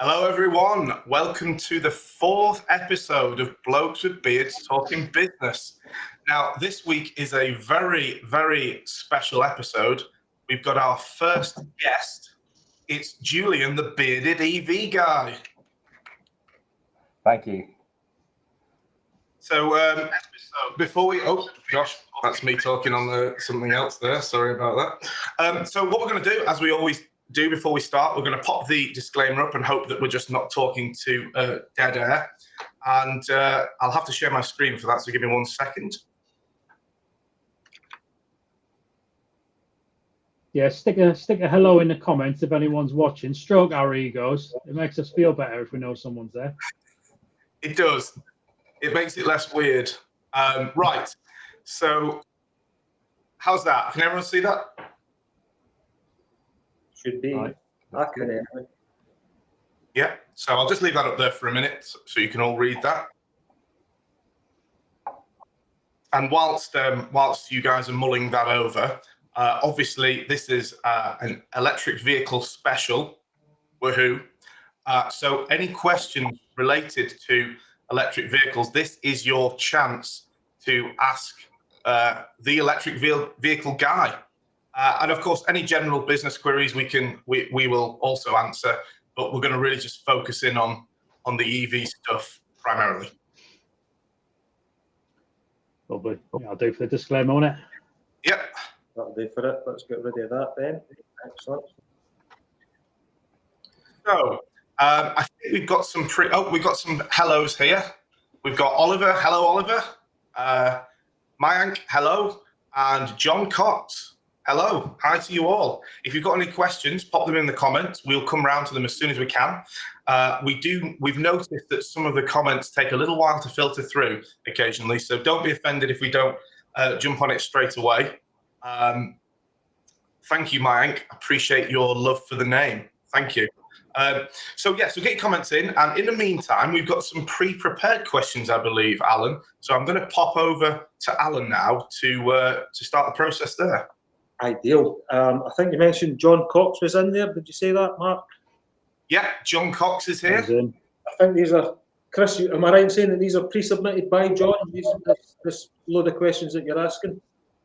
Hello, everyone. Welcome to the 4th episode of Blokes with Beards Talking Business. Now, this week is a very, very special episode. We've got our first guest. It's Julian, the bearded EV guy. Thank you. So, before we... Oh, gosh, that's me talking on something else there. Sorry about that. So what we're going to do, as we always do before we start, we're going to pop the disclaimer up and hope that we're just not talking to dead air. And I'll have to share my screen for that, so give me 1 second. Yeah, stick a hello in the comments if anyone's watching. Stroke our egos. It makes us feel better if we know someone's there. It does. It makes it less weird. Right. So, how's that? Can everyone see that? Should be. Right. Yeah. So I'll just leave that up there for a minute so you can all read that. And whilst you guys are mulling that over, obviously this is an electric vehicle special. Woohoo! So any questions related to electric vehicles, this is your chance to ask the electric vehicle guy. And of course, any general business queries we will also answer, but we're going to really just focus in on the EV stuff primarily. Lovely. Yeah, I'll do for the disclaimer on it. Yep. That'll do for it. Let's get rid of that then. Excellent. So I think we've got some we've got some hellos here. We've got Oliver. Hello, Oliver. Mayank. Hello. And John Cox. Hello. Hi to you all. If you've got any questions, pop them in the comments. We'll come round to them as soon as we can. We've noticed that some of the comments take a little while to filter through occasionally, so don't be offended if we don't jump on it straight away. Thank you, Mayank. Appreciate your love for the name. Thank you. So get your comments in, and in the meantime, we've got some pre-prepared questions, I believe, Alan. So I'm going to pop over to Alan now to start the process there. Ideal. I think you mentioned John Cox was in there. Did you say that, Mark? Yeah, John Cox is here. I think these are, Chris, am I right in saying that these are pre-submitted by John? This load of questions that you're asking?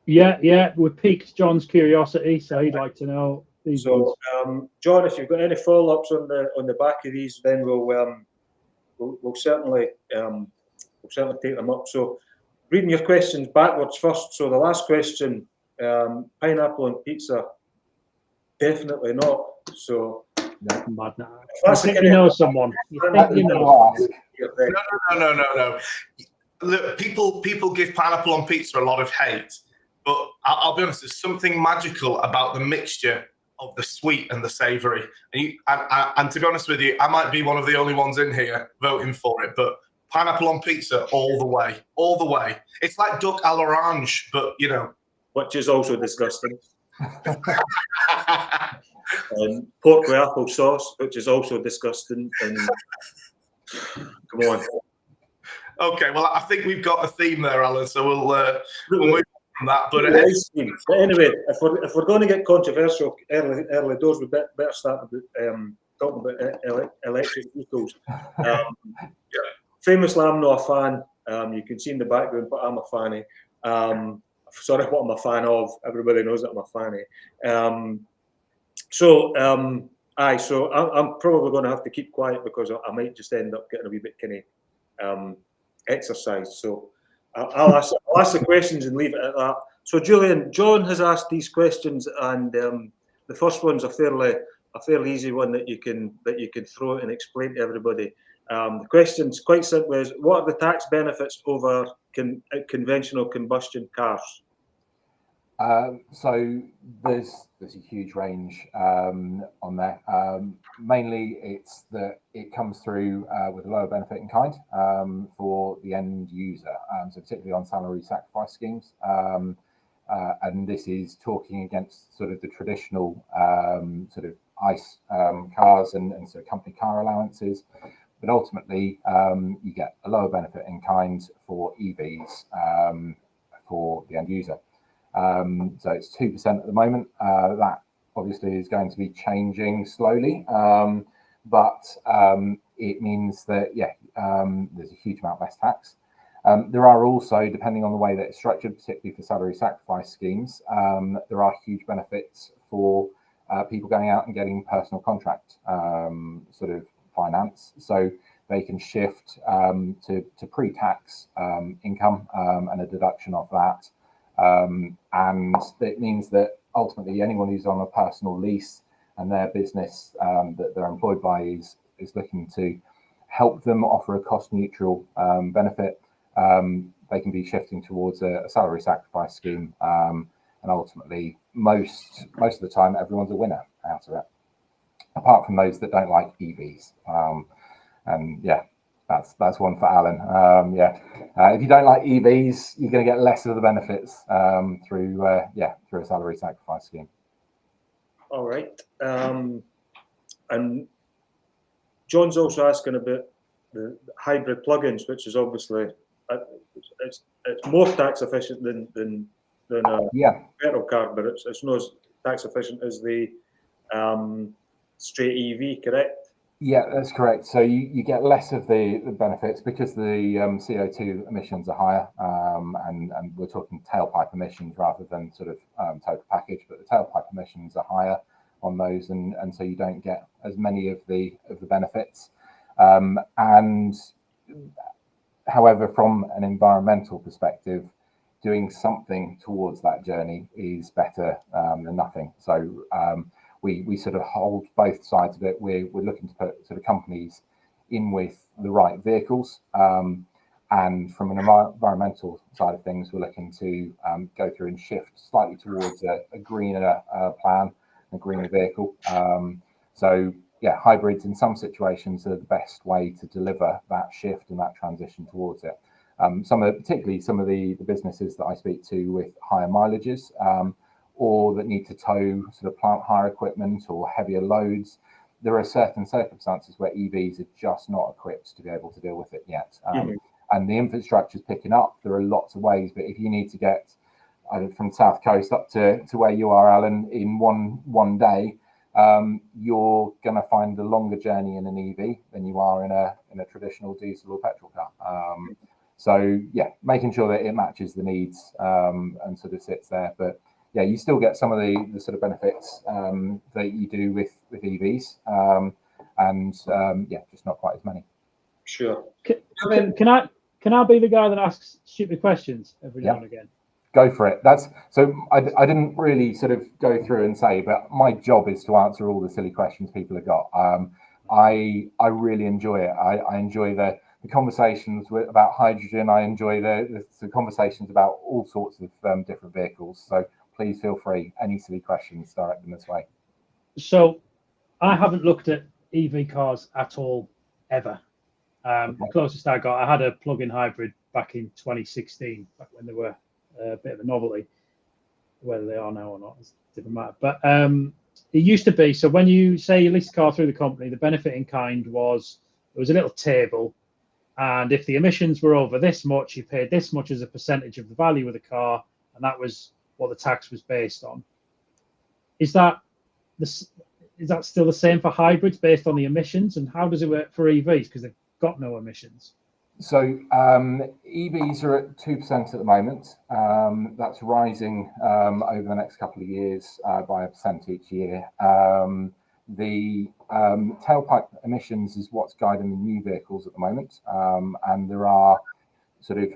Yeah, we piqued John's curiosity, so he'd like to know these ones. So, John, if you've got any follow-ups on the back of these, then we'll certainly take them up. So, reading your questions backwards first. So, the last question, pineapple on pizza, definitely not. So, I think you know someone. You think you know. No. Look, people give pineapple on pizza a lot of hate, but I'll be honest, there's something magical about the mixture of the sweet and the savoury. And to be honest with you, I might be one of the only ones in here voting for it, but pineapple on pizza all the way. It's like duck à l'orange, but you know. Which is also disgusting. Pork with apple sauce, which is also disgusting. And come on. Okay, well, I think we've got a theme there, Alan. So we'll move on from that. But anyway, if we're going to get controversial early doors, we better start talking about electric vehicles. Famously, I'm not a fan. You can see in the background, but I'm a fanny. Sorry, what I'm a fan of. Everybody knows that I'm a fanny. So I'm probably going to have to keep quiet because I might just end up getting a wee bit kind of exercise. So I'll ask the questions and leave it at that. So Julian, John has asked these questions, and the first one's a fairly easy one that you can throw and explain to everybody. The question's quite simple: is what are the tax benefits over conventional combustion cars? So there's a huge range on there. Mainly, it's that it comes through with a lower benefit in kind for the end user, so particularly on salary sacrifice schemes. And this is talking against sort of the traditional sort of ICE cars and sort of company car allowances. But ultimately, you get a lower benefit in kind for EVs for the end user. So it's 2% at the moment. That obviously is going to be changing slowly. but it means that there's a huge amount less tax. There are also, depending on the way that it's structured, particularly for salary sacrifice schemes, there are huge benefits for people going out and getting personal contract sort of finance. So they can shift to pre-tax income and a deduction of that. And it means that ultimately anyone who's on a personal lease and their business that they're employed by is looking to help them offer a cost neutral benefit. They can be shifting towards a salary sacrifice scheme, and ultimately most of the time everyone's a winner out of it, apart from those that don't like EVs. And yeah, that's one for Alan. If you don't like EVs, you're going to get less of the benefits through a salary sacrifice scheme. All right. And John's also asking about the hybrid plugins, which is obviously it's more tax efficient than a petrol car, but it's not as tax efficient as the straight EV, correct? Yeah, that's correct. So you get less of the benefits because the CO2 emissions are higher, and we're talking tailpipe emissions rather than sort of total package, but the tailpipe emissions are higher on those, and so you don't get as many of the benefits. And however, from an environmental perspective, doing something towards that journey is better than nothing. So we sort of hold both sides of it. We're looking to put sort of companies in with the right vehicles, and from an environmental side of things, we're looking to go through and shift slightly towards a greener plan, a greener vehicle. So yeah, hybrids in some situations are the best way to deliver that shift and that transition towards it. Particularly some of the businesses that I speak to with higher mileages, or that need to tow sort of plant hire equipment or heavier loads, there are certain circumstances where EVs are just not equipped to be able to deal with it yet. And the infrastructure is picking up. There are lots of ways, but if you need to get from the South Coast up to where you are, Alan, in one day, you're going to find a longer journey in an EV than you are in a traditional diesel or petrol car. So yeah, making sure that it matches the needs and sort of sits there. But yeah, you still get some of the sort of benefits that you do with EVs, and just not quite as many. Sure. Can I be the guy that asks stupid questions every now and again? Go for it. I didn't really sort of go through and say, but my job is to answer all the silly questions people have got. I really enjoy it. I enjoy the conversations about hydrogen. I enjoy the conversations about all sorts of different vehicles. So please feel free. Any silly questions, direct them this way. So I haven't looked at EV cars at all, ever. The closest I got, I had a plug-in hybrid back in 2016, back when they were a bit of a novelty. Whether they are now or not, it doesn't matter. But it used to be, so when you say you leased a car through the company, the benefit in kind was, there was a little table, and if the emissions were over this much, you paid this much as a percentage of the value of the car, and that was what the tax was based on. Is that still the same for hybrids based on the emissions, and how does it work for EVs, because they've got no emissions? So EVs are at 2% at the moment. That's rising over the next couple of years by 1% each year. The tailpipe emissions is what's guiding the new vehicles at the moment, and there are sort of,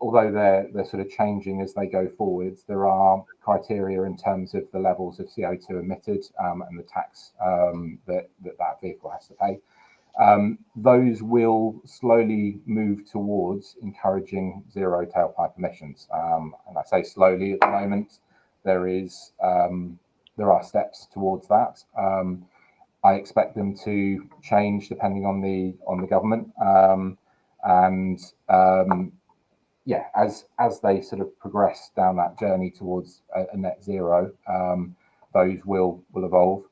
although they're sort of changing as they go forwards, there are criteria in terms of the levels of CO2 emitted and the tax that vehicle has to pay. Those will slowly move towards encouraging zero tailpipe emissions. And I say slowly at the moment. There are steps towards that. I expect them to change depending on the government. As they sort of progress down that journey towards a net zero, those will evolve.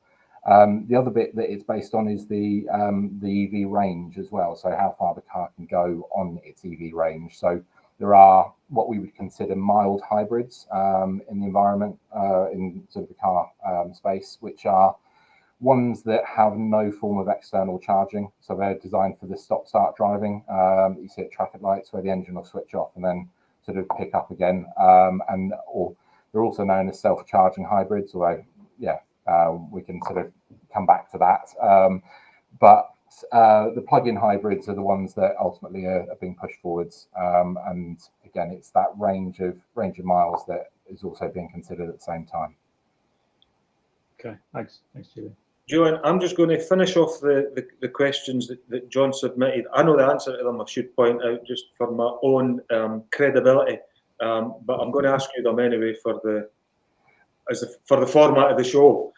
The other bit that it's based on is the EV range as well. So how far the car can go on its EV range. So there are what we would consider mild hybrids in the environment, in sort of the car space, which are ones that have no form of external charging, so they're designed for the stop-start driving. You see at traffic lights where the engine will switch off and then sort of pick up again, or they're also known as self-charging hybrids, although we can sort of come back to that. But the plug-in hybrids are the ones that ultimately are being pushed forwards, and again, it's that range of miles that is also being considered at the same time. Okay, thanks, Julian. Julian, I'm just going to finish off the questions that John submitted. I know the answer to them, I should point out, just for my own credibility, but I'm going to ask you them anyway for the format of the show.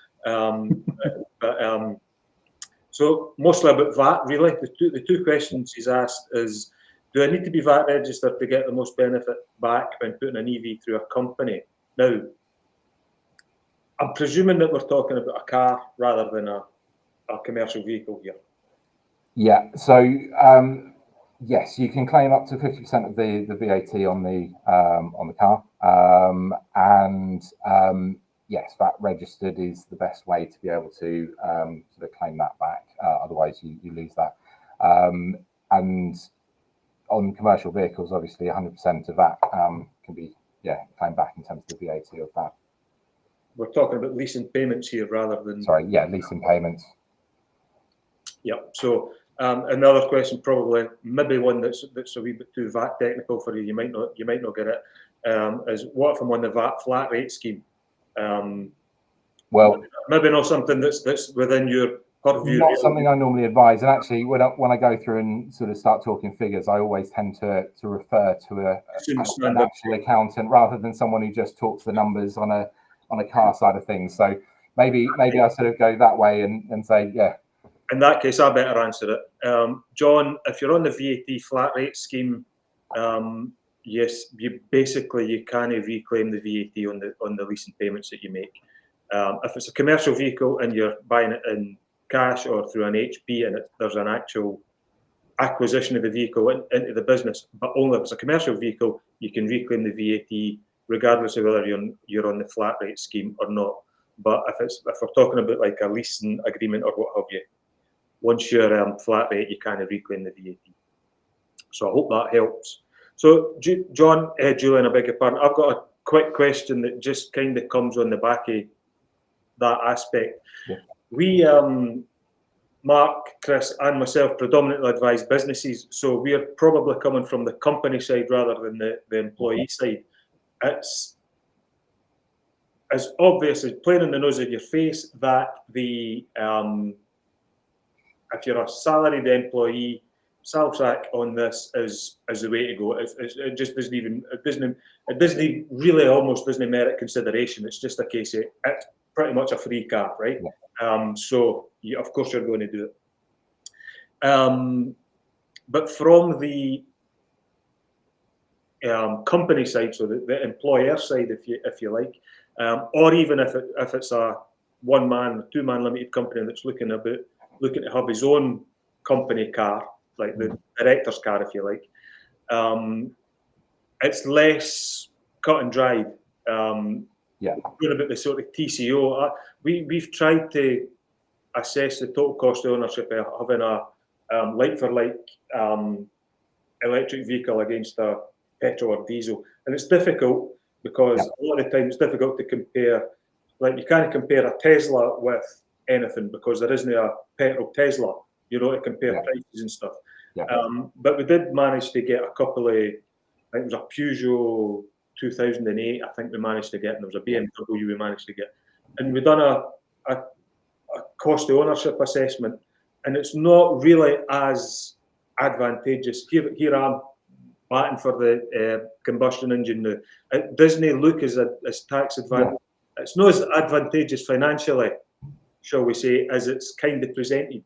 So mostly about VAT, really. The two questions he's asked is, do I need to be VAT registered to get the most benefit back when putting an EV through a company? Now, I'm presuming that we're talking about a car rather than a commercial vehicle here. Yeah, so yes, you can claim up to 50% of the VAT on the car, and yes, VAT registered is the best way to be able to sort of claim that back. Otherwise, you lose that. And on commercial vehicles, obviously, 100% of that can be claimed back in terms of the VAT of that. We're talking about leasing payments here rather than... Sorry, yeah, leasing payments. Yeah, so another question, probably maybe one that's a wee bit too VAT technical for you, you might not get it, is what if I'm on the VAT flat rate scheme? Well, maybe not something that's within your purview. Not something I normally advise, and actually when I go through and sort of start talking figures, I always tend to refer to an actual accountant rather than someone who just talks the numbers on a car side of things. So maybe I sort of go that way and say, yeah. In that case, I better answer it. John, if you're on the VAT flat rate scheme, yes, you can reclaim the VAT on the leasing payments that you make. If it's a commercial vehicle and you're buying it in cash or through an HP and there's an actual acquisition of the vehicle into the business, but only if it's a commercial vehicle, you can reclaim the VAT regardless of whether you're on the flat rate scheme or not. But if we're talking about like a leasing agreement or what have you, once you're flat rate, you kind of reclaim the VAT. So I hope that helps. So John, Julian, I beg your pardon, I've got a quick question that just kind of comes on the back of that aspect. Yeah. We, Mark, Chris, and myself predominantly advise businesses, so we're probably coming from the company side rather than the employee side. It's as obvious as plain in the nose of your face that if you're a salaried employee, salary on this is the way to go. It just doesn't really almost merit consideration. It's just a case of it's pretty much a free car, right? Yeah. So of course you're going to do it. But from the company side, so the employer side, if you like, or even if it's a one-man, two-man limited company that's looking to have his own company car, like the director's car, if you like, it's less cut and dried. Yeah. About the sort of TCO, we've tried to assess the total cost of ownership of having a like-for-like electric vehicle against a petrol or diesel, and it's difficult because a lot of the time it's difficult to compare. Like you can't compare a Tesla with anything because there isn't a petrol Tesla. You know, to compare prices and stuff. Yeah. But we did manage to get a couple of, I think it was a Peugeot 2008, I think we managed to get, and there was a BMW we managed to get. And we've done a cost of ownership assessment, and it's not really as advantageous. Here I'm batting for the combustion engine now. It doesn't look as tax advantageous. Yeah. It's not as advantageous financially, shall we say, as it's kind of presented.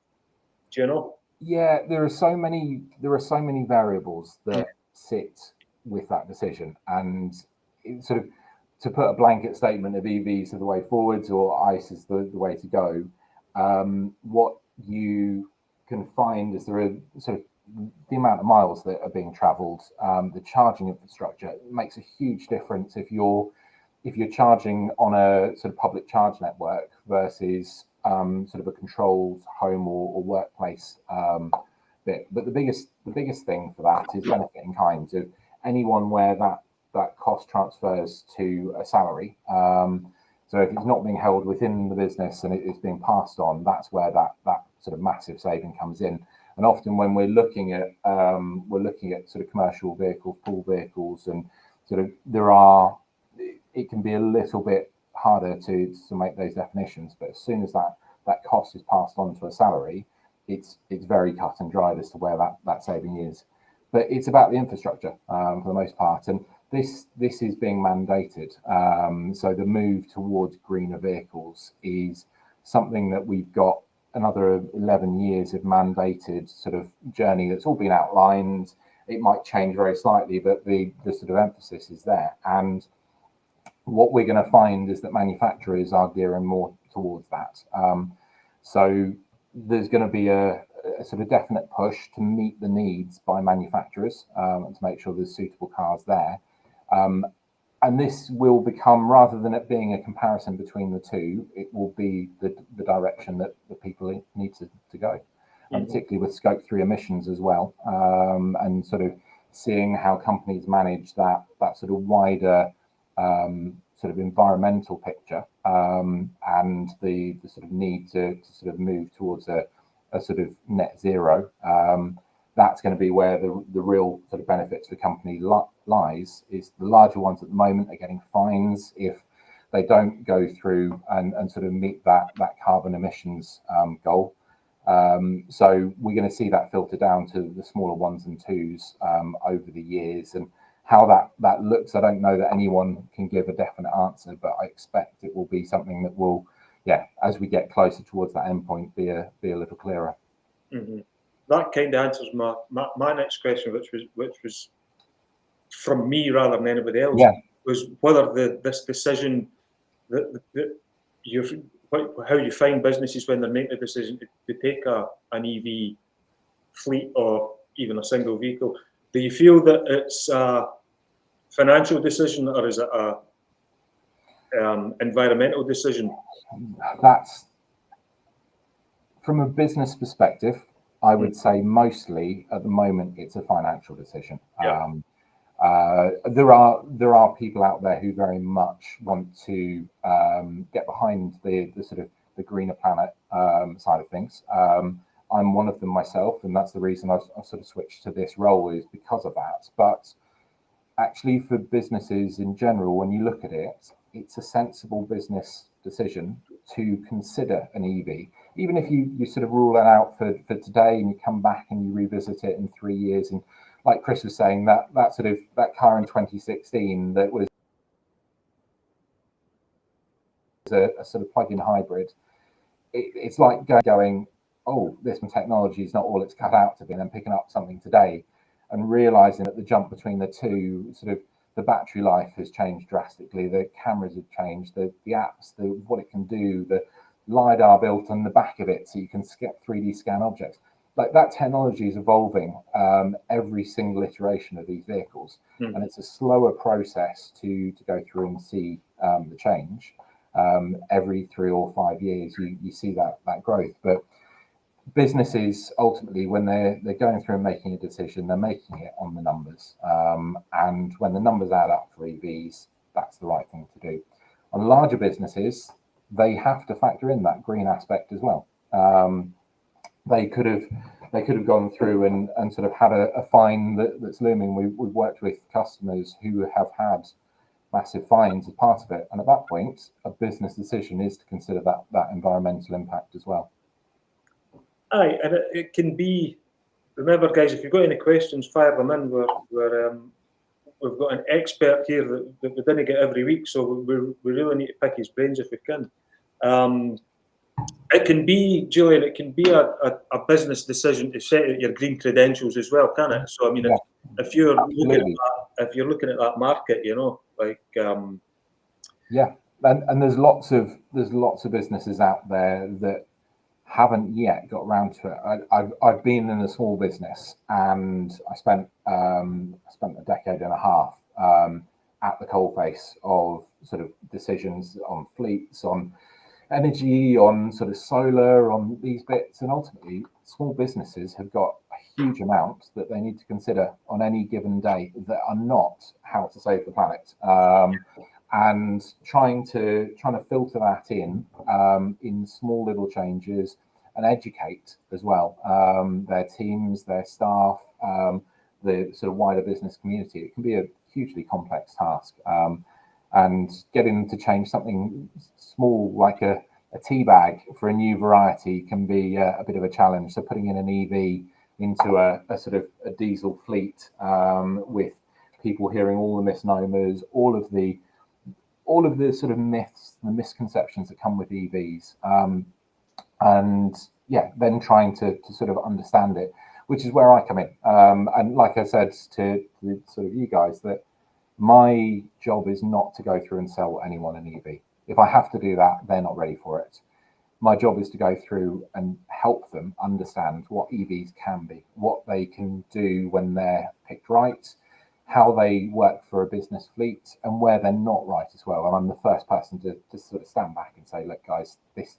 Do you know? Yeah, there are so many variables that sit with that decision, and it sort of, to put a blanket statement of EVs are the way forwards or ICE is the way to go, what you can find is there are sort of the amount of miles that are being travelled, the charging infrastructure makes a huge difference if you're charging on a sort of public charge network versus sort of a controlled home or workplace bit. But the biggest thing for that is benefit in kind of anyone where that cost transfers to a salary. So if it's not being held within the business and it's being passed on, that's where that sort of massive saving comes in. And often when we're looking at sort of commercial vehicles, pool vehicles, and sort of it can be a little bit harder to make those definitions. But as soon as that cost is passed on to a salary, it's very cut and dried as to where that saving is. But it's about the infrastructure for the most part, and this is being mandated. So the move towards greener vehicles is something that we've got another 11 years of mandated sort of journey that's all been outlined. It might change very slightly, but the sort of emphasis is there. And what we're going to find is that manufacturers are gearing more towards that. So there's going to be a sort of definite push to meet the needs by manufacturers and to make sure there's suitable cars there. And this will become, rather than it being a comparison between the two, it will be the direction that the people need to go, and particularly with Scope 3 emissions as well, and sort of seeing how companies manage that sort of wider sort of environmental picture, and the sort of need to sort of move towards a sort of net zero. That's going to be where the real sort of benefits for companies lies. Is the larger ones at the moment are getting fines if they don't go through and sort of meet that carbon emissions goal. So we're going to see that filter down to the smaller ones and twos over the years, and how that looks, I don't know that anyone can give a definite answer, but I expect it will be something that will, as we get closer towards that endpoint, be a little clearer. Mm-hmm. That kind of answers my next question, which was from me rather than anybody else, was whether this decision that how you find businesses when they're making a decision to take an EV fleet or even a single vehicle. Do you feel that it's a financial decision, or is it a environmental decision? That's from a business perspective. I would say mostly at the moment it's a financial decision. There are people out there who very much want to get behind the sort of the greener planet side of things. I'm one of them myself, and that's the reason I've sort of switched to this role, is because of that. But actually, for businesses in general, when you look at it, it's a sensible business decision to consider an EV. Even if you sort of rule that out for today and you come back and you revisit it in 3 years, and like Chris was saying, that car in 2016 that was a sort of plug-in hybrid, it's like going, oh, this technology is not all it's cut out to be, and then picking up something today and realizing that the jump between the two, sort of the battery life has changed drastically, the cameras have changed, the apps, what it can do, the LiDAR built on the back of it so you can 3D scan objects. Like, that technology is evolving every single iteration of these vehicles, and it's a slower process to go through and see the change. Every 3 or 5 years you see that growth. But businesses ultimately, when they're going through and making a decision, they're making it on the numbers, and when the numbers add up for EVs, that's the right thing to do. On larger businesses, they have to factor in that green aspect as well. They could have gone through and sort of had a fine that's looming. We've worked with customers who have had massive fines as part of it, and at that point, a business decision is to consider that environmental impact as well. Aye, and it can be. Remember, guys, if you've got any questions, fire them in. We've got an expert here that we didn't get every week, so we really need to pick his brains if we can. It can be, Julian, it can be a business decision to set out your green credentials as well, can it? So I mean, if you're looking at that market, you know, like and there's lots of businesses out there that haven't yet got around to it. I've been in a small business, and I spent a decade and a half at the coalface of sort of decisions on fleets, on energy, on sort of solar, on these bits, and ultimately small businesses have got a huge amount that they need to consider on any given day that are not how to save the planet, and trying to filter that in small little changes and educate as well their teams, their staff, the sort of wider business community. It can be a hugely complex task. And getting them to change something small like a tea bag for a new variety can be a bit of a challenge. So putting in an EV into a sort of a diesel fleet, with people hearing all the misnomers, all of the sort of myths, the misconceptions that come with EVs, and yeah, then trying to sort of understand it, which is where I come in. And like I said to sort of you guys, that my job is not to go through and sell anyone an EV. If I have to do that, they're not ready for it. My job is to go through and help them understand what EVs can be, what they can do when they're picked right, how they work for a business fleet, and where they're not right as well. And I'm the first person to sort of stand back and say, look, guys, this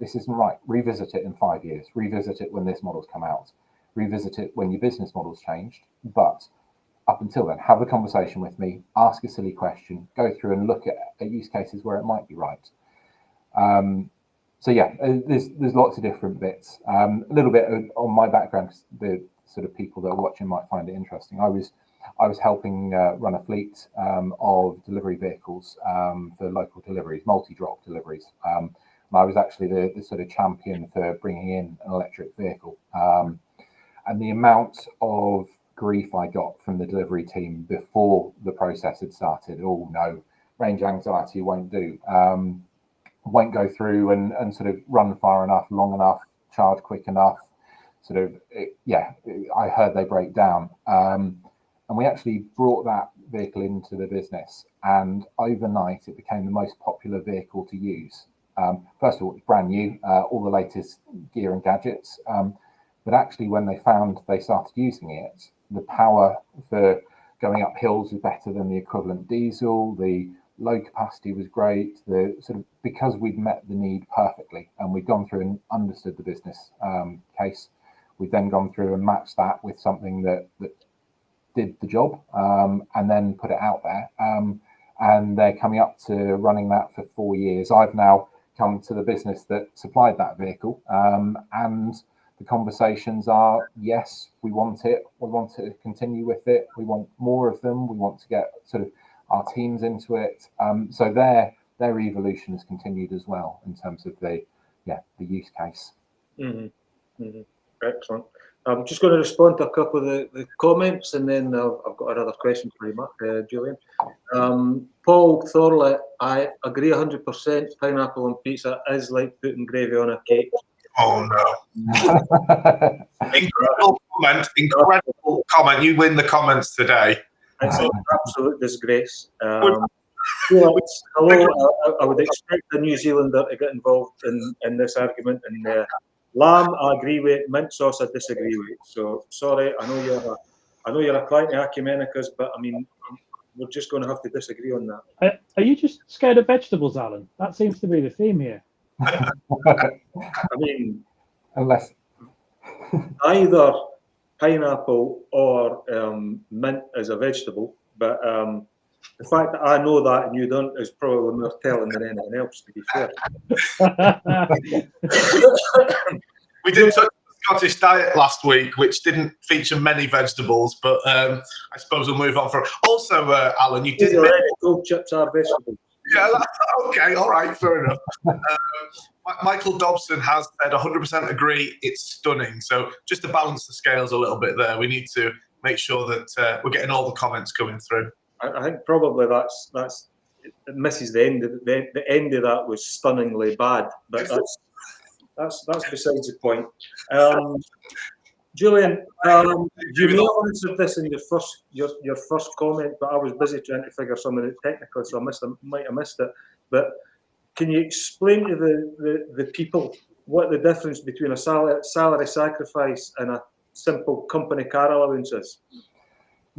isn't right. Revisit it in 5 years. Revisit it when this model's come out. Revisit it when your business model's changed. But up until then, have a conversation with me, ask a silly question, go through and look at use cases where it might be right. So yeah, there's lots of different bits. A little bit on my background, 'cause the sort of people that are watching might find it interesting. I was helping run a fleet of delivery vehicles for local deliveries, multi-drop deliveries. And I was actually the sort of champion for bringing in an electric vehicle. And the amount of grief I got from the delivery team before the process had started. Oh no, range anxiety won't do. Won't go through and sort of run far enough, long enough, charge quick enough. I heard they break down. And we actually brought that vehicle into the business, and overnight it became the most popular vehicle to use. First of all, it's brand new, all the latest gear and gadgets. But actually, when they started using it, the power for going up hills was better than the equivalent diesel. The low capacity was great. The sort of, because we'd met the need perfectly, and we'd gone through and understood the business case, we'd then gone through and matched that with something that did the job, and then put it out there. And they're coming up to running that for 4 years. I've now come to the business that supplied that vehicle, and the conversations are, yes, we want it. We want to continue with it. We want more of them. We want to get sort of our teams into it. So their evolution has continued as well in terms of the use case. Mm-hmm. Mm-hmm. Excellent. I'm just going to respond to a couple of the comments, and then I've got another question for you, Mark, Julian. Paul Thorley, I agree 100%. Pineapple on pizza is like putting gravy on a cake. Oh no! Incredible comment. You win the comments today. It's an absolute disgrace. Hello, I would expect a New Zealander to get involved in this argument. And lamb, I agree with. Mint sauce, I disagree with. So sorry, I know you're a client of Acumenica's, but I mean, we're just going to have to disagree on that. Are you just scared of vegetables, Alan? That seems to be the theme here. I mean, unless either pineapple or mint is a vegetable, but the fact that I know that and you don't is probably more telling than anything else, to be fair. We did touch on the Scottish diet last week, which didn't feature many vegetables, but I suppose we'll move on. Also, Alan, you did mention cold chips are vegetables. Yeah, okay, all right, fair enough. Michael Dobson has said 100% agree, it's stunning. So just to balance the scales a little bit there, we need to make sure that we're getting all the comments coming through. I think probably that's it misses the end. The end of that was stunningly bad, but that's besides the point. Julian, you may have answered this in your first comment, but I was busy trying to figure some of it technically, so might have missed it. But can you explain to the people what the difference between a salary sacrifice and a simple company car allowance is?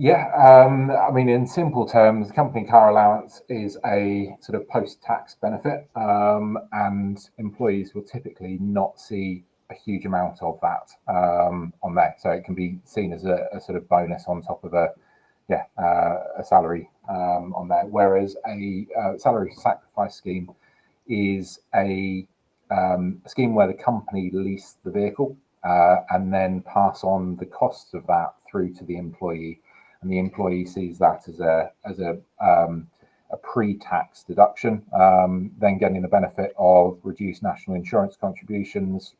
I mean, in simple terms, the company car allowance is a sort of post-tax benefit, and employees will typically not see a huge amount of that on there. So it can be seen as a sort of bonus on top of a salary on there. Whereas a salary sacrifice scheme is a scheme where the company lease the vehicle and then pass on the costs of that through to the employee, and the employee sees that as a pre-tax deduction, then getting the benefit of reduced national insurance contributions,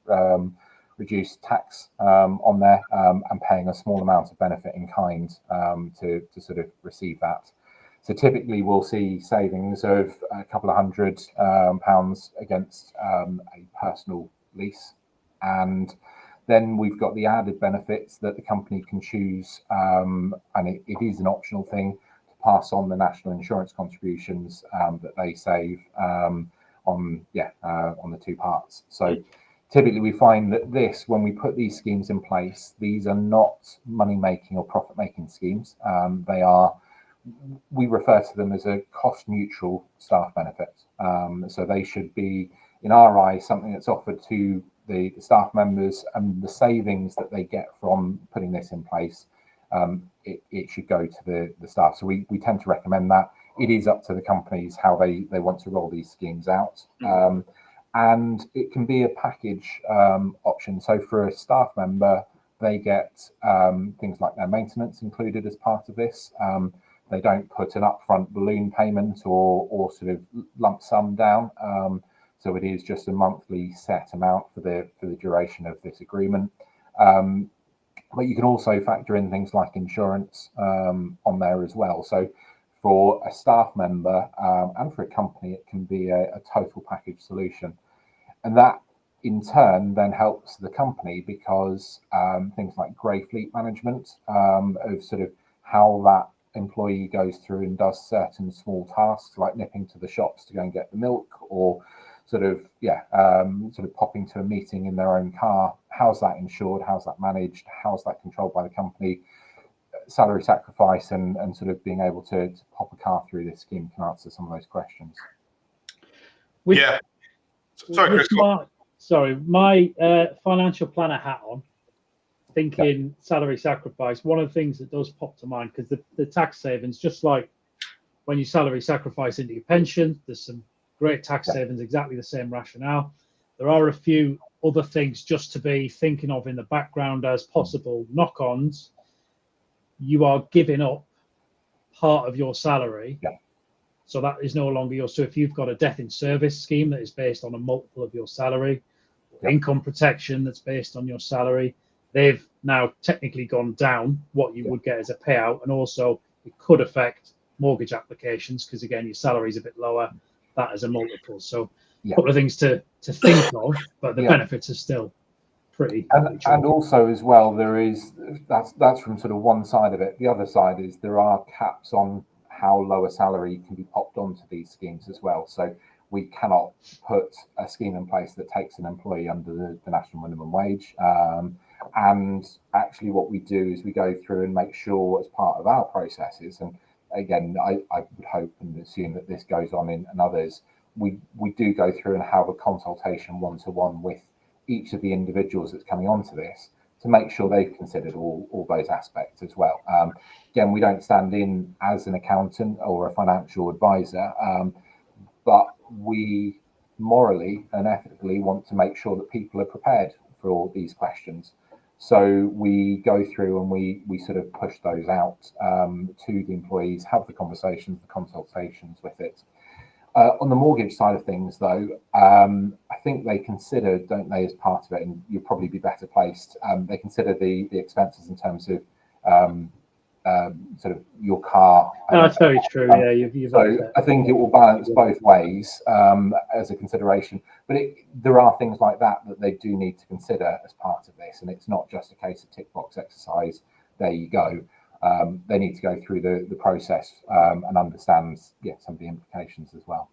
reduced tax on there, and paying a small amount of benefit in kind to sort of receive that. So typically we'll see savings of a couple of £100 against a personal lease. And then we've got the added benefits that the company can choose, and it is an optional thing, to pass on the national insurance contributions that they save on the two parts. So typically we find that when we put these schemes in place, these are not money-making or profit-making schemes. We refer to them as a cost-neutral staff benefit. So they should be, in our eyes, something that's offered to the staff members, and the savings that they get from putting this in place, it should go to the staff. So we tend to recommend that. It is up to the companies how they want to roll these schemes out. And it can be a package option. So for a staff member, they get things like their maintenance included as part of this. They don't put an upfront balloon payment or sort of lump sum down. So it is just a monthly set amount for the duration of this agreement. But you can also factor in things like insurance on there as well. So for a staff member and for a company, it can be a total package solution. And that in turn then helps the company, because things like grey fleet management of sort of how that employee goes through and does certain small tasks like nipping to the shops to go and get the milk, or sort of popping to a meeting in their own car. How's that insured? How's that managed? How's that controlled by the company? Salary sacrifice and sort of being able to pop a car through this scheme can answer some of those questions. Sorry, Chris. My financial planner hat on, thinking salary sacrifice, one of the things that does pop to mind, because the tax savings, just like when you salary sacrifice into your pension, there's some great tax savings, exactly the same rationale. There are a few other things just to be thinking of in the background as possible knock-ons. You are giving up part of your salary. So that is no longer yours. So if you've got a death in service scheme that is based on a multiple of your salary, income protection that's based on your salary, they've now technically gone down what you would get as a payout. And also it could affect mortgage applications, because again, your salary is a bit lower, that as a multiple. So a couple of things to think of, but the benefits are still pretty. And also as well, that's from sort of one side of it. The other side is there are caps on how low a salary can be popped onto these schemes as well. So we cannot put a scheme in place that takes an employee under the national minimum wage. And actually what we do is we go through and make sure, as part of our processes, and again, I would hope and assume that this goes on in others, we do go through and have a consultation one-to-one with each of the individuals that's coming onto this to make sure they've considered all those aspects as well. Again, we don't stand in as an accountant or a financial advisor, but we morally and ethically want to make sure that people are prepared for all these questions. So we go through and we sort of push those out to the employees, have the conversations, the consultations with it. On the mortgage side of things, though, I think they consider, don't they, as part of it, and you'll probably be better placed, they consider the expenses in terms of sort of your car. No, that's very true. So I think it will balance both ways as a consideration. But there are things like that they do need to consider as part of this, and it's not just a case of tick box exercise. There you go. They need to go through the process and understand some of the implications as well.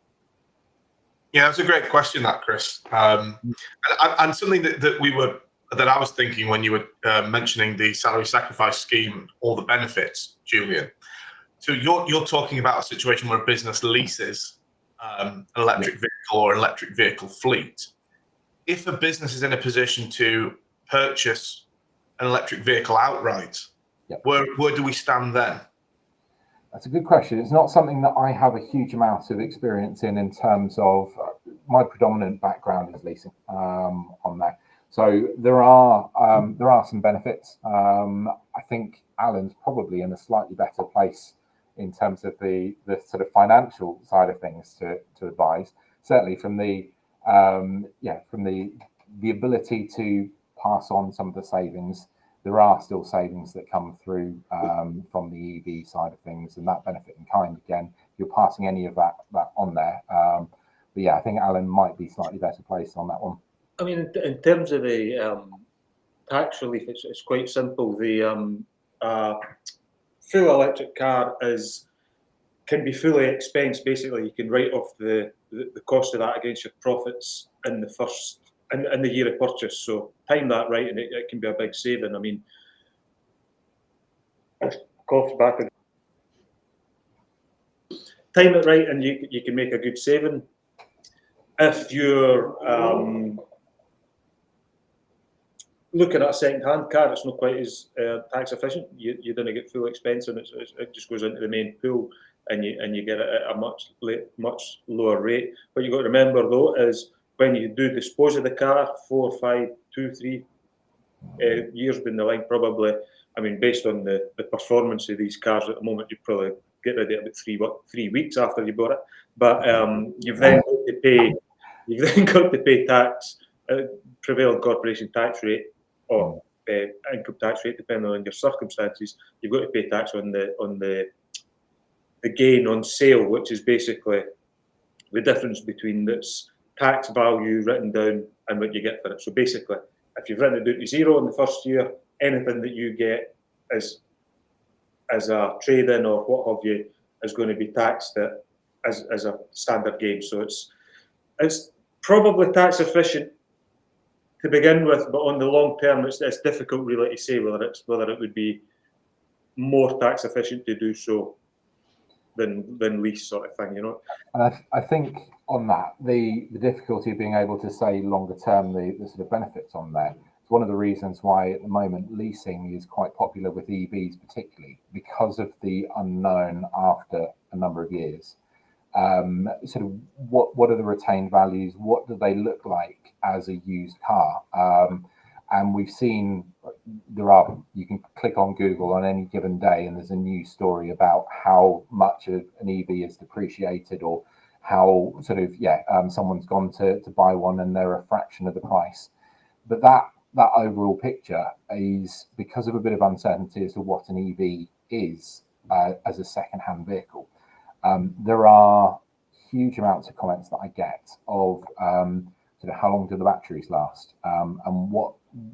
Yeah, that's a great question, that, Chris. And something that we were that I was thinking when you were mentioning the salary sacrifice scheme, all the benefits, Julian. So you're talking about a situation where a business leases an electric vehicle or electric vehicle fleet. If a business is in a position to purchase an electric vehicle outright, where do we stand then? That's a good question. It's not something that I have a huge amount of experience in terms of my predominant background is leasing on that. So there are some benefits. I think Alan's probably in a slightly better place in terms of the sort of financial side of things to advise. Certainly from the ability to pass on some of the savings. There are still savings that come through from the EV side of things, and that benefit in kind, again, if you're passing any of that on there. But yeah, I think Alan might be slightly better placed on that one. I mean, in terms of the tax relief, it's quite simple. The full electric car can be fully expensed. Basically, you can write off the cost of that against your profits in the year of purchase. So time that right, and it can be a big saving. I mean, cough back. Time it right, and you can make a good saving. If you're looking at a second-hand car, it's not quite as tax efficient. You don't get full expense, and it just goes into the main pool, and you get it at a much lower rate. What you've got to remember though is when you do dispose of the car, 4, 5, 2, 3 years down the line, probably. I mean, based on the performance of these cars at the moment, you probably get rid of it about 3 weeks after you bought it. But you've then got to pay tax, prevailing corporation tax rate, or income tax rate, depending on your circumstances. You've got to pay tax on the gain on sale, which is basically the difference between this tax value written down and what you get for it. So basically, if you've written it down to zero in the first year, anything that you get as a trade-in or what have you is going to be taxed as a standard gain. So it's probably tax efficient to begin with, but on the long term, it's difficult really to say whether it would be more tax efficient to do so than lease sort of thing, you know. And I think on that, the difficulty of being able to say longer term the sort of benefits on there. It's one of the reasons why at the moment leasing is quite popular with EVs, particularly because of the unknown after a number of years. Sort of what are the retained values? What do they look like as a used car? And we've seen you can click on Google on any given day and there's a news story about how much of an EV is depreciated, or how sort of someone's gone to buy one and they're a fraction of the price. But that overall picture is because of a bit of uncertainty as to what an EV is as a second-hand vehicle. There are huge amounts of comments that I get of sort of how long do the batteries last, and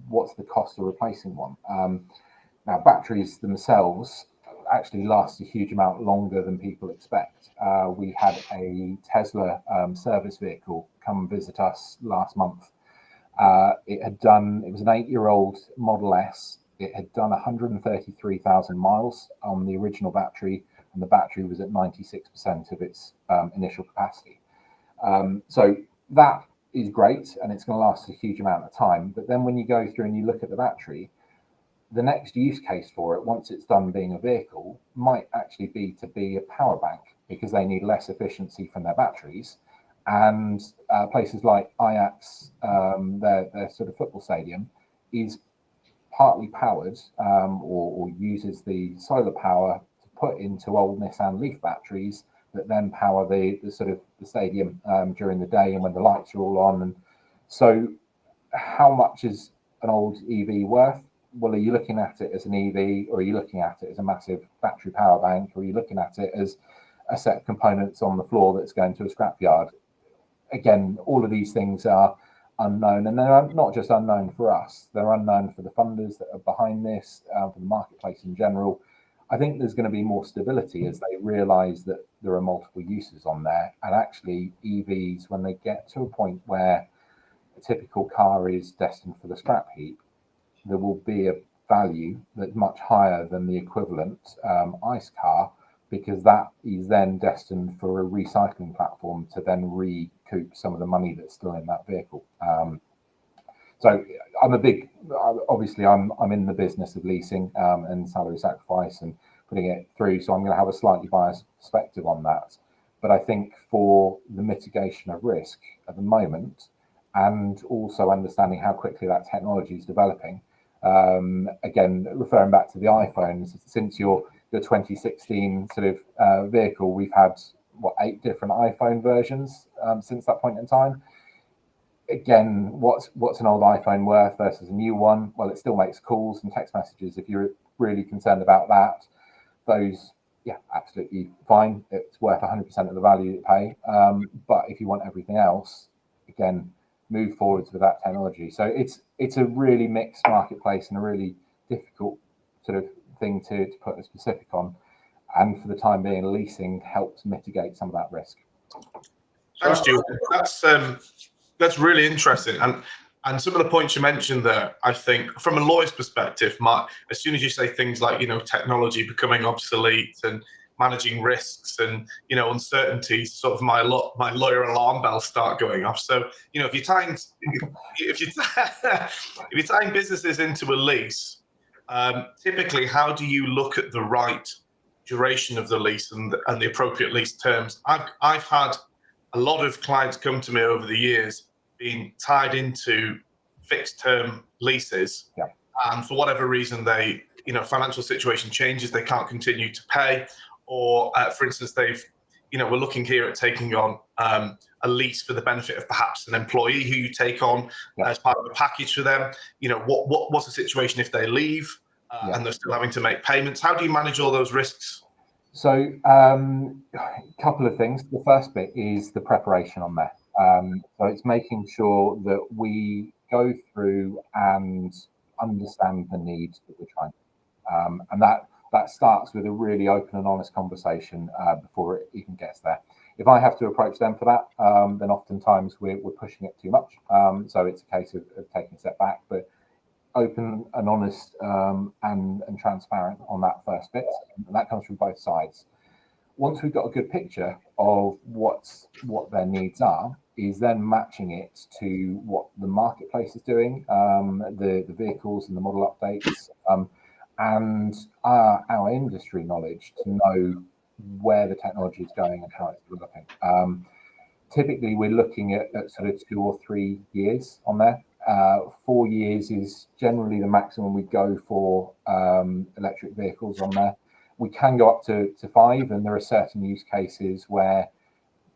what's the cost of replacing one. Now, batteries themselves actually last a huge amount longer than people expect. We had a Tesla service vehicle come visit us last month. It was an 8-year-old Model S. It had done 133,000 miles on the original battery, and the battery was at 96% of its initial capacity. So that is great, and it's going to last a huge amount of time. But then when you go through and you look at the battery, the next use case for it, once it's done being a vehicle, might actually be to be a power bank, because they need less efficiency from their batteries. And places like Ajax, their sort of football stadium, is partly powered or uses the solar power to put into old Nissan Leaf batteries that then power the sort of the stadium during the day and when the lights are all on. And so how much is an old EV worth? Well, are you looking at it as an EV, or are you looking at it as a massive battery power bank, or are you looking at it as a set of components on the floor that's going to a scrapyard? Again, all of these things are unknown, and they're not just unknown for us, they're unknown for the funders that are behind this, for the marketplace in general. I think there's going to be more stability as they realize that there are multiple uses on there, and actually EVs, when they get to a point where a typical car is destined for the scrap heap, there will be a value that's much higher than the equivalent ICE car, because that is then destined for a recycling platform to then recoup some of the money that's still in that vehicle. So obviously I'm in the business of leasing and salary sacrifice and putting it through, so I'm going to have a slightly biased perspective on that. But I think for the mitigation of risk at the moment, and also understanding how quickly that technology is developing, again, referring back to the iPhones, since your 2016 sort of vehicle, we've had, 8 different iPhone versions since that point in time. Again, what's an old iPhone worth versus a new one? Well, it still makes calls and text messages. If you're really concerned about that, those, yeah, absolutely fine. It's worth 100% of the value you pay. But if you want everything else, again, move forwards with that technology. So it's a really mixed marketplace and a really difficult sort of thing to put a specific on. And for the time being, leasing helps mitigate some of that risk. Thanks, Julian. That's really interesting. And some of the points you mentioned there, I think, from a lawyer's perspective, Mark, as soon as you say things like, technology becoming obsolete and managing risks and, uncertainties, sort of my lawyer alarm bells start going off. So, if you're tying businesses into a lease, typically, how do you look at the right duration of the lease and the appropriate lease terms? I've had a lot of clients come to me over the years being tied into fixed term leases. Yeah. And for whatever reason, they, financial situation changes, they can't continue to pay. Or for instance, we're looking here at taking on a lease for the benefit of perhaps an employee who you take on as part of a package for them. What's the situation if they leave and they're still having to make payments? How do you manage all those risks? So a couple of things. The first bit is the preparation on that. So it's making sure that we go through and understand the needs that we're trying to, and that starts with a really open and honest conversation before it even gets there. If I have to approach them for that, then oftentimes we're pushing it too much. So it's a case of taking a step back, but open and honest and transparent on that first bit, and that comes from both sides. Once we've got a good picture of what their needs are, is then matching it to what the marketplace is doing, the vehicles and the model updates, and our industry knowledge to know where the technology is going and how it's developing. Typically, we're looking at sort of 2 or 3 years on there. 4 years is generally the maximum we go for electric vehicles on there. We can go up to 5, and there are certain use cases where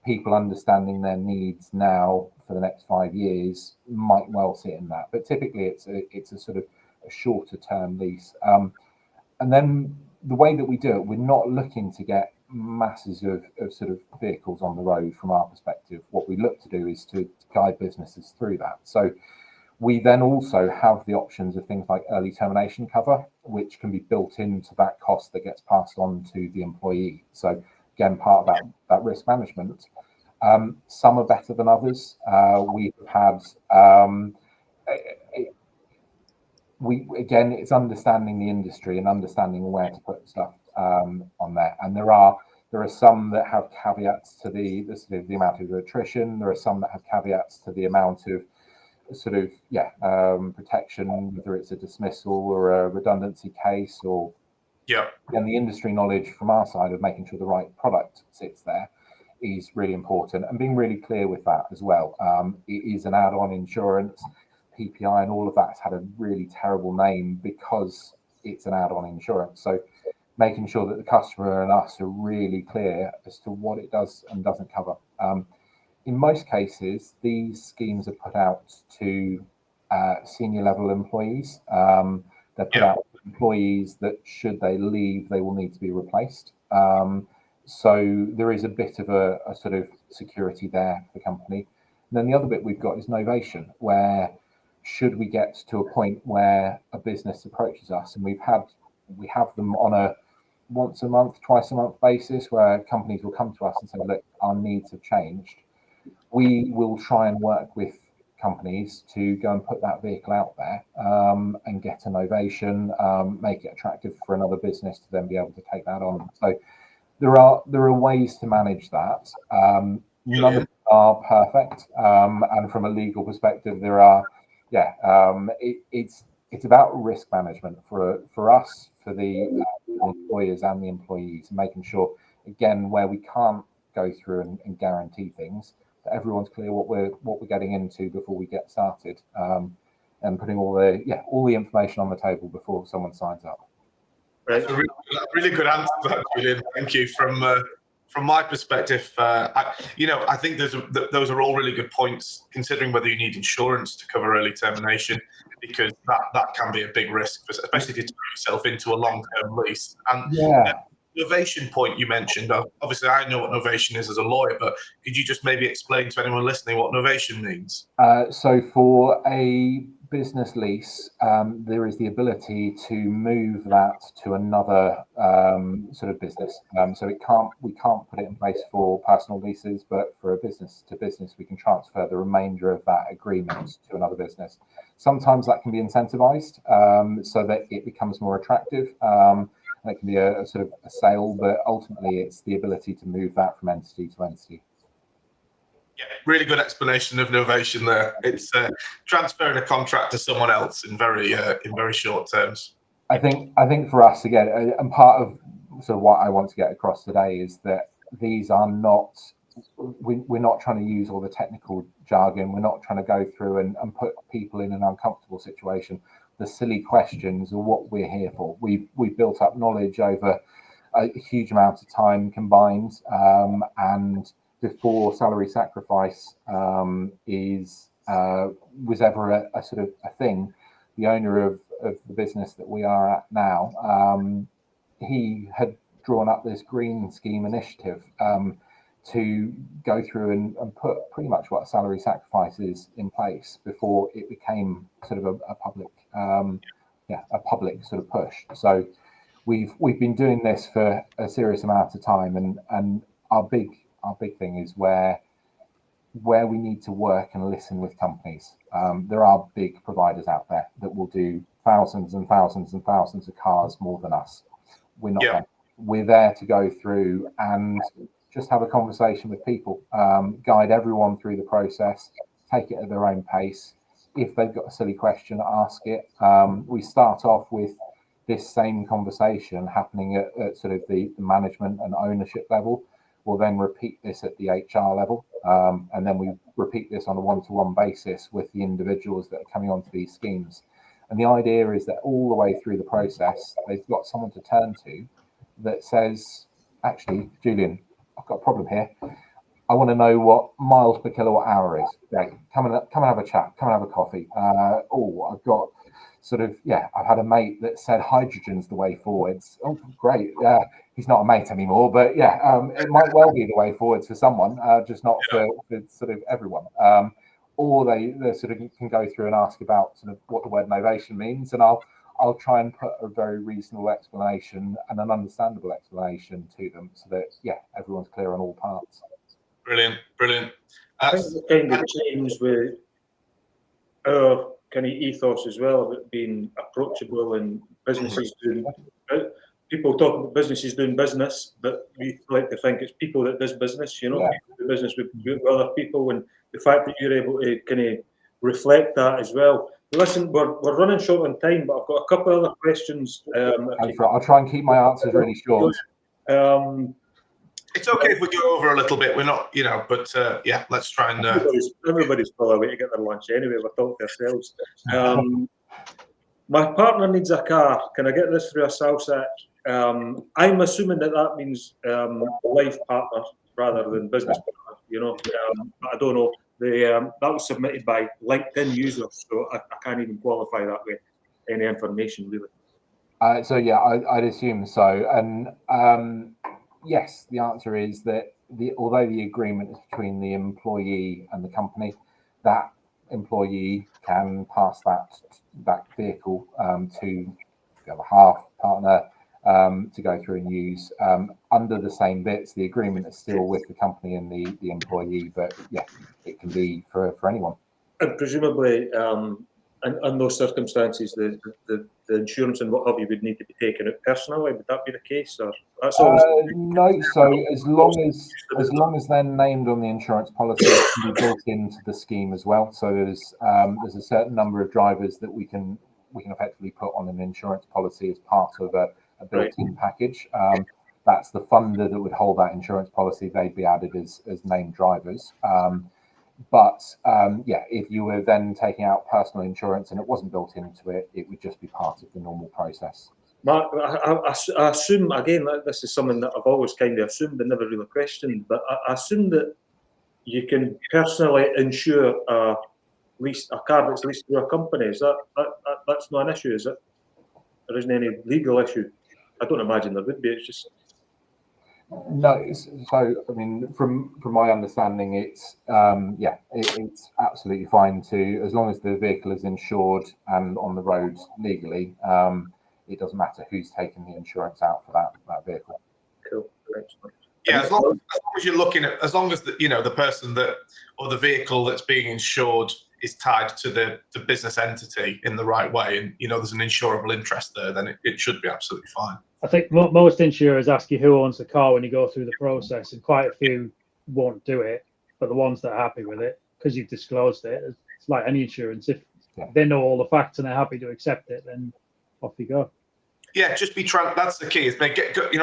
people understanding their needs now for the next 5 years might well sit in that. But typically, it's a sort of a shorter term lease. And then the way that we do it, we're not looking to get masses of sort of vehicles on the road from our perspective. What we look to do is to guide businesses through that. So we then also have the options of things like early termination cover, which can be built into that cost that gets passed on to the employee. So again, part of that risk management. Some are better than others. We've had, again, it's understanding the industry and understanding where to put stuff on there. And there are some that have caveats to the amount of attrition. There are some that have caveats to the amount of sort of protection, whether it's a dismissal or a redundancy case, or and the industry knowledge from our side of making sure the right product sits there is really important, and being really clear with that as well. It is an add-on insurance. PPI and all of that's had a really terrible name because it's an add-on insurance. So making sure that the customer and us are really clear as to what it does and doesn't cover. In most cases, these schemes are put out to senior level employees. They're put out to employees that should they leave, they will need to be replaced. So there is a bit of a sort of security there for the company. And then the other bit we've got is novation, where should we get to a point where a business approaches us, and we have them on a once a month, twice a month basis, where companies will come to us and say, look, our needs have changed. We will try and work with companies to go and put that vehicle out there and get an ovation, make it attractive for another business to then be able to take that on. So there are ways to manage that. None of them are perfect, and from a legal perspective, there are. It's about risk management for us, for the employers and the employees, making sure, again, where we can't go through and guarantee things, that everyone's clear what we're getting into before we get started, and putting all the information on the table before someone signs up. That's a really good answer to that, Julian. Thank you. From my perspective, I think those are all really good points, considering whether you need insurance to cover early termination, because that can be a big risk, especially if you turn yourself into a long-term lease. And novation point you mentioned, obviously I know what novation is as a lawyer, but could you just maybe explain to anyone listening what novation means? So for a business lease, there is the ability to move that to another sort of business. So we can't put it in place for personal leases, but for a business to business, we can transfer the remainder of that agreement to another business. Sometimes that can be incentivized so that it becomes more attractive. And it can be a sort of a sale, but ultimately it's the ability to move that from entity to entity. Yeah, really good explanation of novation there. It's transferring a contract to someone else in very short terms. I think for us, again, and part of sort of what I want to get across today is that these are not, we're not trying to use all the technical jargon. We're not trying to go through and put people in an uncomfortable situation. The silly questions are what we're here for. We've built up knowledge over a huge amount of time combined, and before salary sacrifice was ever a sort of a thing, the owner of the business that we are at now, he had drawn up this green scheme initiative to go through and put pretty much what salary sacrifice is in place before it became sort of a public sort of push. So we've been doing this for a serious amount of time, and our big thing is where we need to work and listen with companies. There are big providers out there that will do thousands and thousands and thousands of cars more than us. We're not there. We're there to go through and just have a conversation with people, guide everyone through the process, take it at their own pace. If they've got a silly question, ask it. We start off with this same conversation happening at sort of the management and ownership level. We'll then repeat this at the HR level, and then we repeat this on a one-to-one basis with the individuals that are coming onto these schemes. And the idea is that all the way through the process, they've got someone to turn to that says, actually, Julian, I've got a problem here. I want to know what miles per kilowatt hour is. Great. Come and have a chat. Come and have a coffee. I've got sort of, I've had a mate that said hydrogen's the way forwards. Oh, great. He's not a mate anymore, but it might well be the way forwards for someone, just not for sort of everyone. Or they sort of can go through and ask about sort of what the word novation means, and I'll try and put a very reasonable explanation and an understandable explanation to them so that everyone's clear on all parts. Brilliant. I think the kind of change with our kind of ethos as well, of it being approachable and businesses doing. People talk about businesses doing business, but we like to think it's people that does business. People do business with other people, and the fact that you're able to kind of reflect that as well. Listen, we're running short on time, but I've got a couple of other questions. I'll try and keep my answers really short. It's okay if we go over a little bit. We're not, but let's try and. Everybody's probably away to get their lunch anyway. We're talking to ourselves. My partner needs a car. Can I get this through a Salsac? I'm assuming that means life partner rather than business partner. But I don't know. That was submitted by LinkedIn users, so I can't even qualify that with any information really. I'd assume so. And yes, the answer is that although the agreement is between the employee and the company, that employee can pass that vehicle to the other half partner to go through and use under the same bits. The agreement is still with the company and the employee, but it can be for anyone. And presumably, in those circumstances, the insurance and what have you would need to be taken out personally. Would that be the case, or that's always no? So as long as they're named on the insurance policy, it can be built into the scheme as well. So there's a certain number of drivers that we can effectively put on an insurance policy as part of a built-in package. That's the funder that would hold that insurance policy. They'd be added as named drivers. But if you were then taking out personal insurance and it wasn't built into it, it would just be part of the normal process. Mark, I assume, again, this is something that I've always kind of assumed and never really questioned, but I assume that you can personally insure a car that's leased through a company. Is that's not an issue, is it? There isn't any legal issue. I don't imagine there would be. It's just... No, so I mean, from my understanding, it's it's absolutely fine to, as long as the vehicle is insured and on the road legally. It doesn't matter who's taking the insurance out for that vehicle. Cool. Excellent. Yeah, as long as you're looking at, as long as the person that, or the vehicle that's being insured is tied to the business entity in the right way, and there's an insurable interest there, then it should be absolutely fine. I think most insurers ask you who owns the car when you go through the process, and quite a few won't do it. But the ones that are happy with it, because you've disclosed it, it's like any insurance. If they know all the facts and they're happy to accept it, then off you go. Yeah, just be that's the key. Is I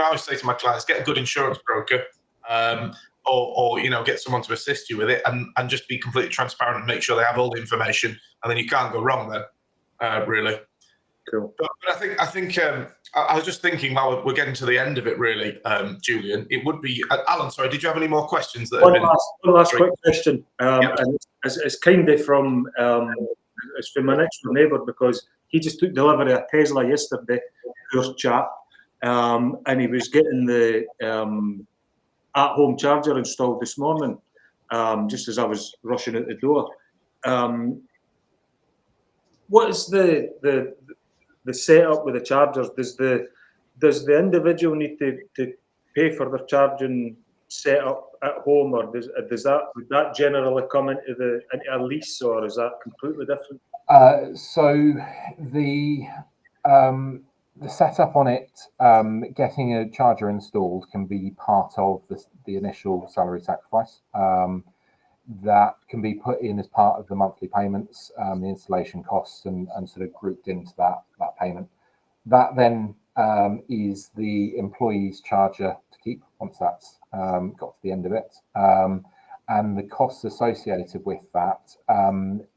always say to my clients, get a good insurance broker, or get someone to assist you with it, and just be completely transparent and make sure they have all the information, and then you can't go wrong then, really. Cool. But I think I was just thinking while we're getting to the end of it, really, Julian, it would be Alan. Sorry, did you have any more questions? One last quick question, and it's kind of from it's from my next door neighbour, because he just took delivery of a Tesla yesterday, your chap, and he was getting the at-home charger installed this morning, just as I was rushing out the door. What is the setup with the chargers? Does the individual need to pay for their charging setup at home, or would that generally come into a lease, or is that completely different? So the setup on it, getting a charger installed can be part of the initial salary sacrifice. That can be put in as part of the monthly payments, the installation costs, and sort of grouped into that payment. That then is the employee's charger to keep once that's got to the end of it. And the costs associated with that,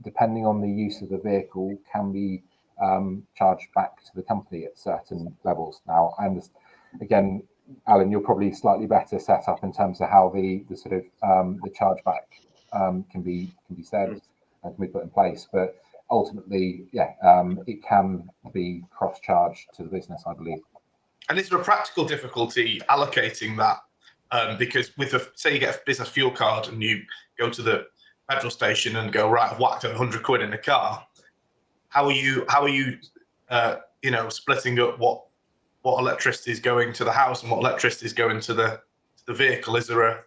depending on the use of the vehicle, can be charged back to the company at certain levels. Now, and again, Alan, you're probably slightly better set up in terms of how the sort of the chargeback can be said and can be put in place. But ultimately, it can be cross-charged to the business, I believe. And is there a practical difficulty allocating that? Because say you get a business fuel card and you go to the petrol station and go, right, I've whacked out 100 quid in a car. How are you splitting up what electricity is going to the house and what electricity is going to the vehicle? Is there a...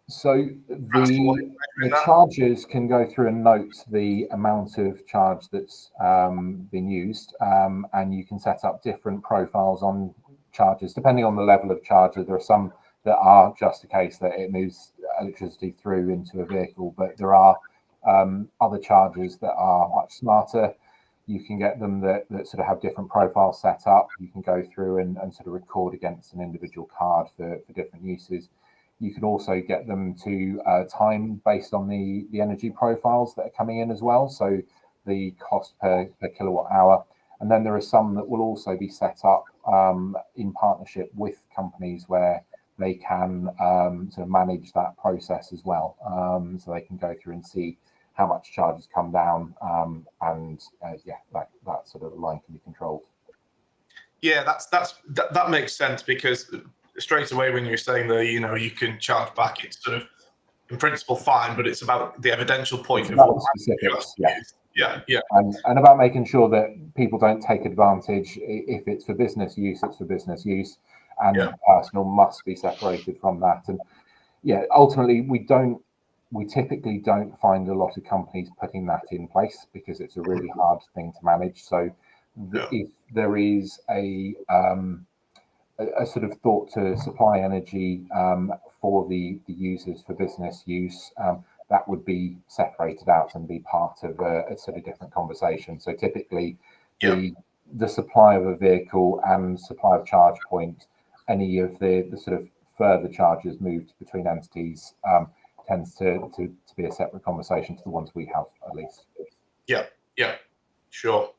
So the chargers can go through and note the amount of charge that's been used, and you can set up different profiles on chargers depending on the level of charger. There are some that are just a case that it moves electricity through into a vehicle, but there are other chargers that are much smarter. You can get them that sort of have different profiles set up. You can go through and sort of record against an individual card for different uses. You can also get them to time based on the energy profiles that are coming in as well. So the cost per kilowatt hour. And then there are some that will also be set up in partnership with companies where they can sort of manage that process as well. So they can go through and see how much charges come down, and that sort of line can be controlled. Yeah, that makes sense, because straight away when you're saying that you can charge back, it's sort of in principle fine, but it's about the evidential point of what specifics. Yeah. And about making sure that people don't take advantage. If it's for business use, it's for business use, and personal must be separated from that. And ultimately, we don't we typically don't find a lot of companies putting that in place because it's a really hard thing to manage. So if there is a sort of thought to supply energy for the users for business use, that would be separated out and be part of a sort of different conversation. So typically the supply of a vehicle and supply of charge point, any of the sort of further charges moved between entities tends to be a separate conversation to the ones we have, at least. Yeah, sure.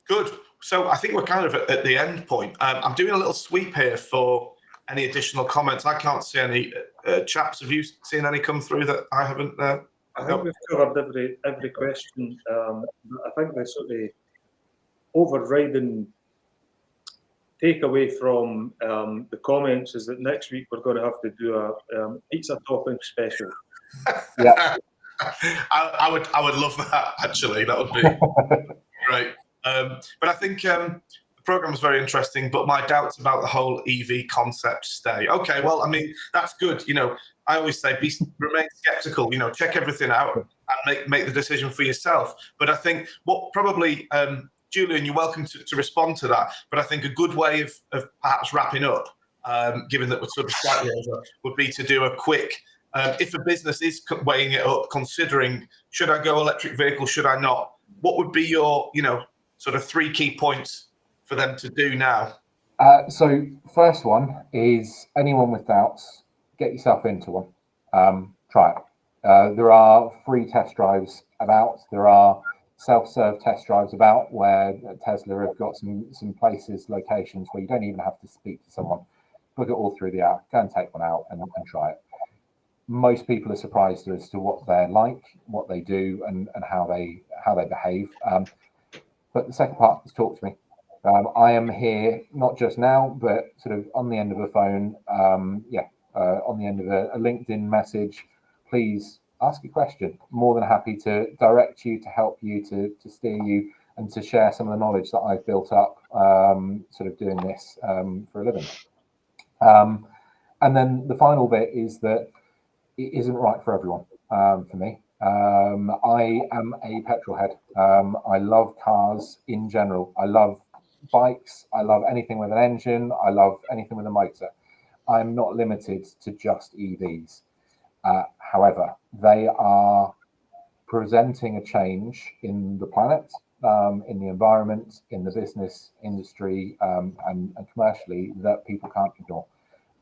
Good. So I think we're kind of at the end point. I'm doing a little sweep here for any additional comments. I can't see any. Chaps, have you seen any come through that I haven't? I think we've covered every question. I think the sort of overriding takeaway from the comments is that next week we're going to have to do a pizza topping special. Yeah, I would love that. Actually, that would be great. But I think the program was very interesting. But my doubts about the whole EV concept stay. Okay, well, I mean that's good. You know, I always say remain skeptical. You know, check everything out and make the decision for yourself. But I think what probably Julian, you're welcome to respond to that. But I think a good way of perhaps wrapping up, given that we're sort of slightly over, would be to do a quick. If a business is weighing it up, considering should I go electric vehicle, should I not? What would be your, sort of 3 key points for them to do now? So first one is anyone with doubts, get yourself into one. Try it. There are free test drives about. There are self-serve test drives about where Tesla have got some places, locations where you don't even have to speak to someone. Book it all through the app. Go and take one out and try it. Most people are surprised as to what they're like, what they do, and how they behave. But the second part is talk to me. I am here not just now, but sort of on the end of a phone, on the end of a LinkedIn message. Please ask a question. More than happy to direct you, to help you, to steer you, and to share some of the knowledge that I've built up sort of doing this for a living. And then the final bit is that it isn't right for everyone. For me, I am a petrol head. I love cars in general. I love bikes. I love anything with an engine. I love anything with a motor. I'm not limited to just EVs. However, they are presenting a change in the planet, in the environment, in the business industry, and commercially that people can't ignore.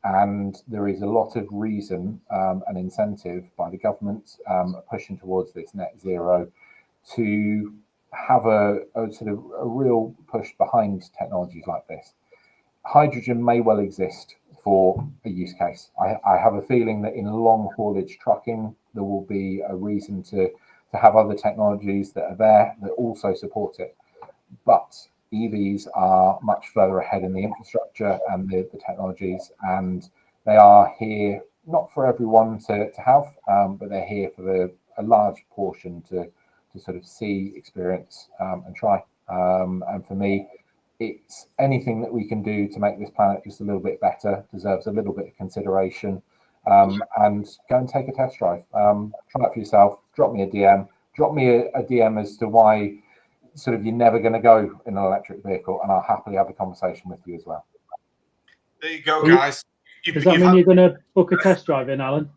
And there is a lot of reason and incentive by the government pushing towards this net zero to have a sort of a real push behind technologies like this. Hydrogen may well exist for a use case. I have a feeling that in long haulage trucking, there will be a reason to have other technologies that are there that also support it. But EVs are much further ahead in the infrastructure and the technologies, and they are here not for everyone to have, but they're here for a large portion to sort of see, experience, and try. And for me, it's anything that we can do to make this planet just a little bit better deserves a little bit of consideration. And go and take a test drive. Try it for yourself. Drop me a DM. Drop me a DM as to why sort of you're never going to go in an electric vehicle, and I'll happily have a conversation with you as well. There you go, guys. Does that mean you're going to book a test drive in, Alan?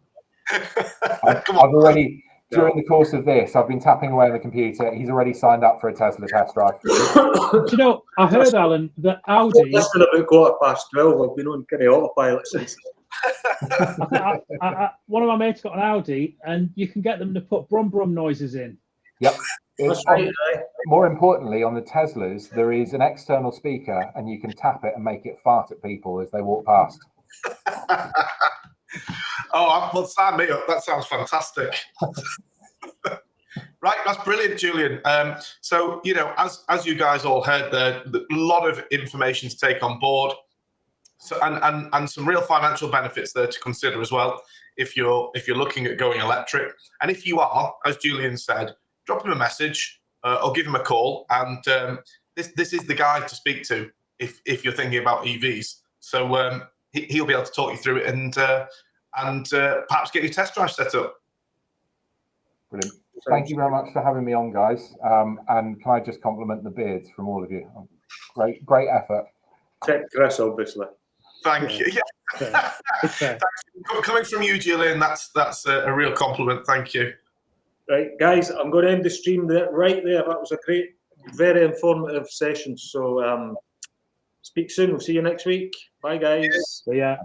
I've already, during the course of this, I've been tapping away on the computer. He's already signed up for a Tesla test drive. Do you know, I heard, Alan, that Audi... Less than about 12:15. I've been on kind of autopilot since. One of my mates got an Audi, and you can get them to put brum brum noises in. Yep. That's right, more importantly, on the Teslas, there is an external speaker, and you can tap it and make it fart at people as they walk past. Oh, well, sign me up. That sounds fantastic. Right, that's brilliant, Julian. So, as you guys all heard, there a lot of information to take on board. So, and some real financial benefits there to consider as well if you're looking at going electric. And if you are, as Julian said, drop him a message or give him a call. And this is the guy to speak to if you're thinking about EVs. So he'll be able to talk you through it and perhaps get your test drive set up. Brilliant. Thank you very much for having me on, guys. And can I just compliment the beards from all of you? Great effort. Except Chris, obviously. Thank you. Yeah. Thanks. Coming from you, Julian, that's a real compliment. Thank you. Right, guys, I'm going to end the stream right there. That was a great, very informative session. So speak soon. We'll see you next week. Bye, guys. So yeah.